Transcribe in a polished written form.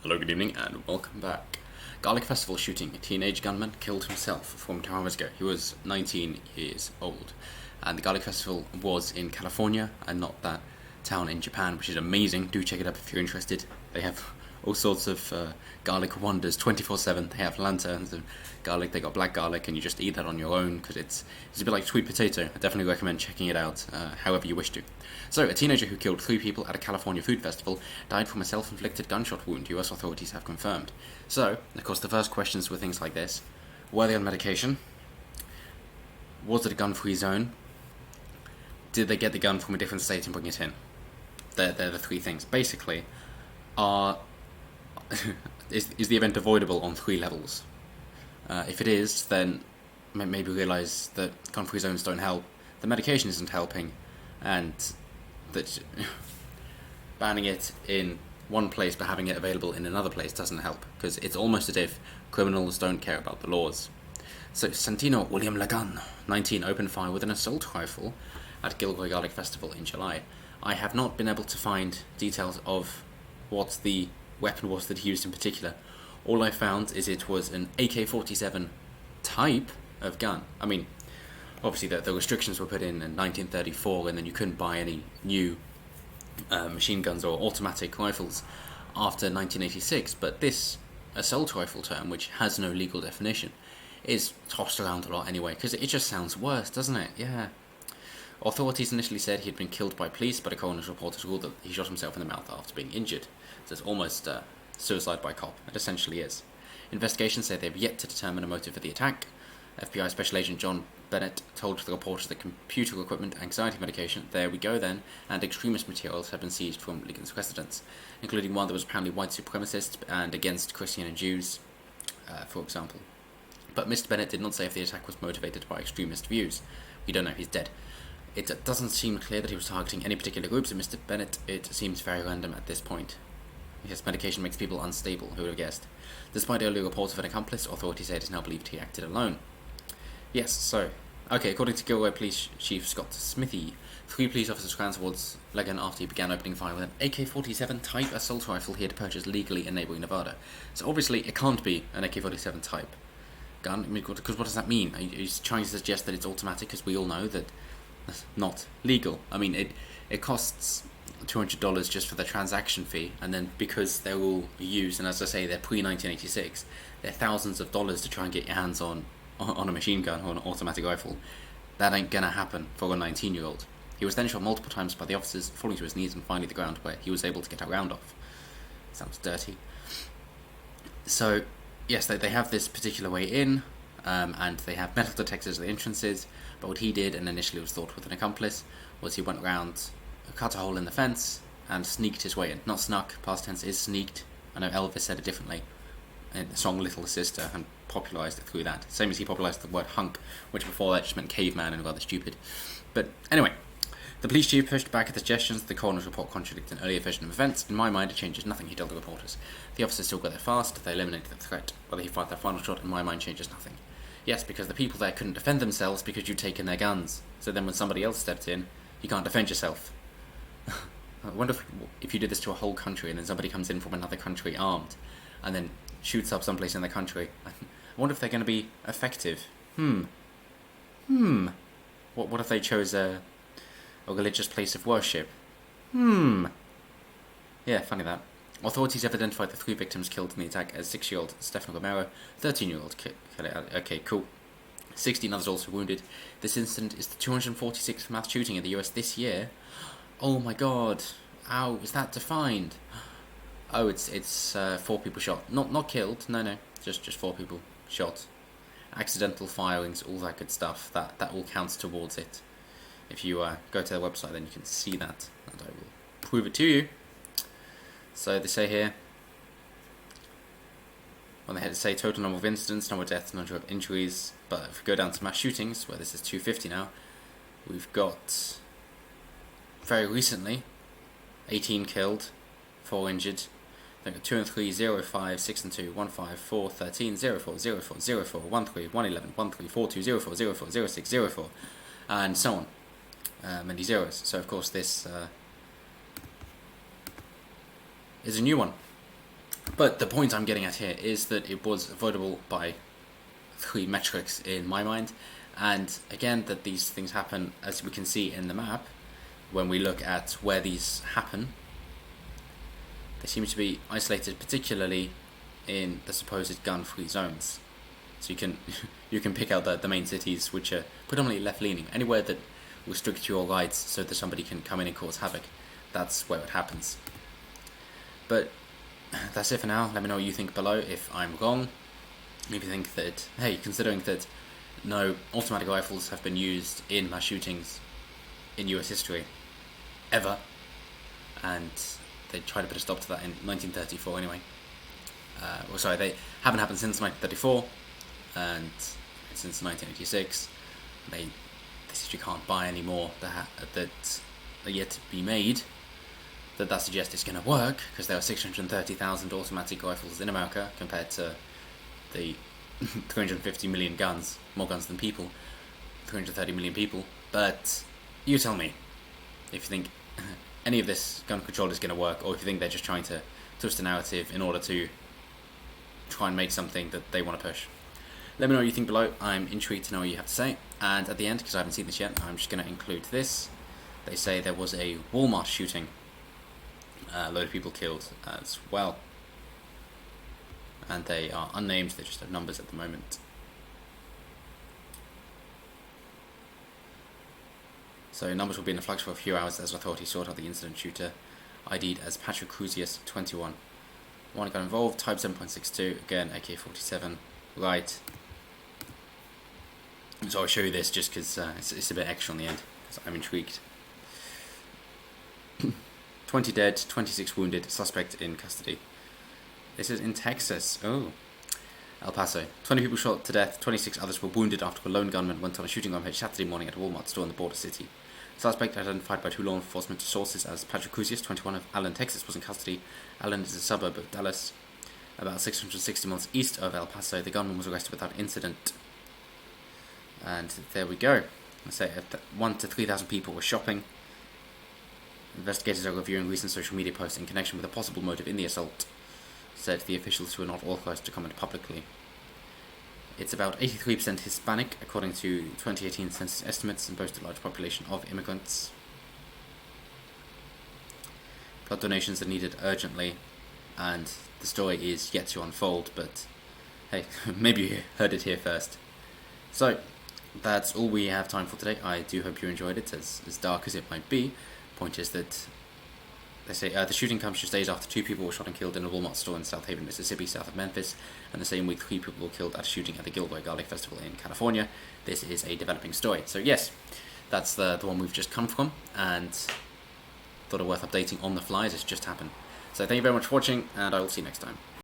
Hello, good evening, and welcome back. Garlic Festival shooting. A teenage gunman killed himself 4 hours ago. He was 19 years old. And the Garlic Festival was in California, and not that town in Japan, which is amazing. Do check it out if you're interested. They have all sorts of garlic wonders 24/7. They have lanterns and garlic. They got black garlic, and you just eat that on your own because it's a bit like sweet potato. I definitely recommend checking it out however you wish to. So, a teenager who killed 3 people at a California food festival died from a self-inflicted gunshot wound, US authorities have confirmed. So, of course, the first questions were things like this. Were they on medication? Was it a gun-free zone? Did they get the gun from a different state and bring it in? They're the 3 things. Basically, is the event avoidable on 3 levels? If it is, then maybe realize that gun-free zones don't help, the medication isn't helping, and that banning it in one place but having it available in another place doesn't help, because it's almost as if criminals don't care about the laws. So Santino William Lagan, 19, opened fire with an assault rifle at Gilroy Garlic Festival in July. I have not been able to find details of what the weapon was that he used in particular. All I found is it was an AK-47 type of gun. I mean, obviously the restrictions were put in 1934, and then you couldn't buy any new machine guns or automatic rifles after 1986, but this assault rifle term, which has no legal definition, is tossed around a lot anyway, because it just sounds worse, doesn't it? Yeah. Authorities initially said he had been killed by police, but a coroner's report has ruled that he shot himself in the mouth after being injured. So it's almost suicide by cop. It essentially is. Investigations say they've yet to determine a motive for the attack. FBI Special Agent John Bennett told the reporters that computer equipment, anxiety medication, there we go then, and extremist materials have been seized from Ligon's residence, including one that was apparently white supremacist and against Christian and Jews, for example. But Mr. Bennett did not say if the attack was motivated by extremist views. We don't know, he's dead. It doesn't seem clear that he was targeting any particular groups, and Mr. Bennett, it seems very random at this point. Yes, medication makes people unstable, who would have guessed. Despite earlier reports of an accomplice, authorities say it is now believed he acted alone. Yes, so, okay, according to Gilroy Police Chief Scott Smithy, 3 police officers ran towards Legan after he began opening fire with an AK-47 type assault rifle he had purchased legally in neighbouring Nevada. So obviously it can't be an AK-47 type gun, because what does that mean? Are you trying to suggest that it's automatic, because we all know that that's not legal? I mean, it costs $200 just for the transaction fee, and then because they're all used, and as I say, they're pre-1986, they're thousands of dollars to try and get your hands on a machine gun or an automatic rifle. That ain't gonna happen for a 19-year-old. He was then shot multiple times by the officers, falling to his knees and finally the ground, where he was able to get a round off. Sounds dirty. So, yes, they have this particular way in, and they have metal detectors at the entrances, but what he did, and initially was thought with an accomplice, was he went around, cut a hole in the fence, and sneaked his way in. Not snuck, past tense is sneaked. I know Elvis said it differently in the song Little Sister, and popularised it through that. Same as he popularised the word hunk, which before that just meant caveman and rather stupid. But anyway, the police chief pushed back at the suggestions that the coroner's report contradicted an earlier version of events. In my mind, it changes nothing, he told the reporters. The officers still got there fast, they eliminated the threat. Whether he fired their final shot, in my mind, changes nothing. Yes, because the people there couldn't defend themselves because you'd taken their guns. So then when somebody else stepped in, you can't defend yourself. I wonder if you did this to a whole country, and then somebody comes in from another country armed, and then shoots up someplace in their country. I wonder if they're going to be effective. What if they chose a religious place of worship? Yeah, funny that. Authorities have identified the 3 victims killed in the attack as 6-year-old Stefano Romero, 13-year-old okay, cool. 16 others also wounded. This incident is the 246th mass shooting in the US this year. Oh my god. How is that defined? Oh, it's 4 people shot. Not killed, no. Just 4 people shot. Accidental firings, all that good stuff. That all counts towards it. If you go to their website, then you can see that, and I will prove it to you. So they say here, when they had to say total number of incidents, number of deaths, number of injuries, but if we go down to mass shootings, where this is 250 now, we've got, very recently, 18 killed, 4 injured. Then got 2 and 3, 0, 5, 6 and 2, 1, 5, 4, 13, 0, 4, 0, 4, 0, 4, 1, 3, 1, 11, 1, 3, 4, 2, 0, 4, 0, 4, 0, 6, 0, 4, and so on. Many zeros. So of course this is a new one. But the point I'm getting at here is that it was avoidable by 3 metrics in my mind, and again that these things happen, as we can see in the map. When we look at where these happen, they seem to be isolated, particularly in the supposed gun-free zones. So you can pick out the main cities which are predominantly left-leaning. Anywhere that restricts your rights so that somebody can come in and cause havoc, that's where it happens. But that's it for now. Let me know what you think below if I'm wrong. If you think that, hey, considering that no automatic rifles have been used in mass shootings in US history, ever, and they tried to put a stop to that in 1934 anyway. They haven't happened since 1934, and since 1986, they said you can't buy any more that are yet to be made. That suggests it's going to work, because there are 630,000 automatic rifles in America compared to the 350 million guns, more guns than people, 330 million people. But you tell me if you think any of this gun control is going to work, or if you think they're just trying to twist the narrative in order to try and make something that they want to push. Let me know what you think below. I'm intrigued to know what you have to say. And at the end, because I haven't seen this yet, I'm just going to include this. They say there was a Walmart shooting. A load of people killed as well. And they are unnamed, they just have numbers at the moment. So numbers will be in the flux for a few hours as authorities sort out the incident. Shooter, ID'd as Patrick Cruzius, 21. One got involved, type 7.62, again AK-47, right. So I'll show you this just because it's a bit extra on the end, because I'm intrigued. 20 dead, 26 wounded, suspect in custody. This is in Texas. Oh. El Paso. 20 people shot to death, 26 others were wounded after a lone gunman went on a shooting rampage Saturday morning at a Walmart store in the border city. Suspect, identified by 2 law enforcement sources as Patrick Cruzius, 21, of Allen, Texas, was in custody. Allen is a suburb of Dallas, about 660 miles east of El Paso. The gunman was arrested without incident. And there we go. Let's say 1,000 to 3,000 people were shopping. Investigators are reviewing recent social media posts in connection with a possible motive in the assault, said the officials who are not authorized to comment publicly. It's about 83% Hispanic, according to 2018 census estimates, and boasts a large population of immigrants. Blood donations are needed urgently, and the story is yet to unfold, but hey, maybe you heard it here first. So, that's all we have time for today. I do hope you enjoyed it, as dark as it might be. Point is that they say the shooting comes just days after 2 people were shot and killed in a Walmart store in South Haven, Mississippi, south of Memphis, and the same week 3 people were killed at a shooting at the Gilroy Garlic Festival in California. This is a developing story. So yes, that's the one we've just come from, and thought it worth updating on the fly as it's just happened. So thank you very much for watching, and I will see you next time.